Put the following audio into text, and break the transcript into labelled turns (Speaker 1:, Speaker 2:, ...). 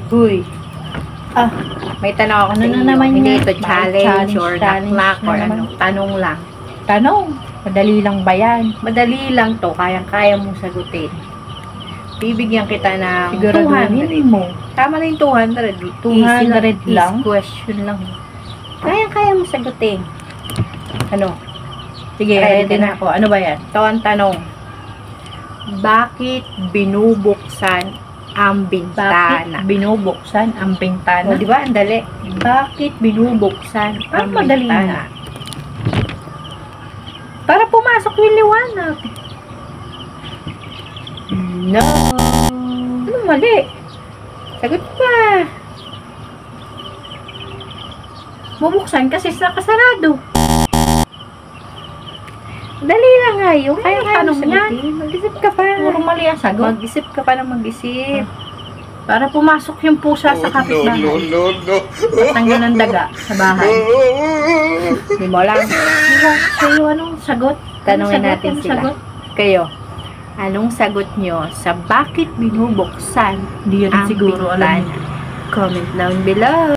Speaker 1: Huy. May tanong ako sa
Speaker 2: Ano na
Speaker 1: iyo.
Speaker 2: naman
Speaker 1: Hindi
Speaker 2: yan?
Speaker 1: ito challenge or
Speaker 2: Challenge
Speaker 1: knock
Speaker 2: na
Speaker 1: or
Speaker 2: naman.
Speaker 1: ano. Tanong lang.
Speaker 2: Tanong, madali lang ba yan?
Speaker 1: Madali lang to. Kayang-kaya mong sagutin. Bibigyan kita ng
Speaker 2: Siguraduhin
Speaker 1: 200.
Speaker 2: mo.
Speaker 1: Tama na yung 200.
Speaker 2: 200 lang?
Speaker 1: Easy question lang. Kayang-kaya mong sagutin. Ano?
Speaker 2: Sige, ready na ako. Ano ba yan?
Speaker 1: Ito ang tanong. Bakit binubuksan ang
Speaker 2: Bakit
Speaker 1: bintana?
Speaker 2: binubuksan ang
Speaker 1: O,
Speaker 2: bintana?
Speaker 1: di ba? Ang dali. Bakit binubuksan ang
Speaker 2: madali
Speaker 1: bintana?
Speaker 2: na. Para pumasok yung liwanag.
Speaker 1: No.
Speaker 2: Ano mali?
Speaker 1: Sagot pa.
Speaker 2: Bubuksan kasi nakasarado.
Speaker 1: Dali lang nga yun. Kaya
Speaker 2: Ano
Speaker 1: kaya
Speaker 2: tanong
Speaker 1: mo
Speaker 2: yan?
Speaker 1: sagutin. Mag-isip ka pa.
Speaker 2: Puro mali ang sagot.
Speaker 1: Mag-isip ka pa ng mag-isip.
Speaker 2: Para pumasok yung pusa sa kapitbahay. Tanggal ng daga sa bahay.
Speaker 1: Hindi mo lang.
Speaker 2: Diba? Sa'yo, anong sagot?
Speaker 1: Tanungin
Speaker 2: Anong
Speaker 1: natin
Speaker 2: sagot?
Speaker 1: sila.
Speaker 2: Anong sagot?
Speaker 1: Kayo. Anong sagot nyo sa bakit binubuksan
Speaker 2: Hindi rin
Speaker 1: ang
Speaker 2: siguro alam
Speaker 1: bintana? Comment down below.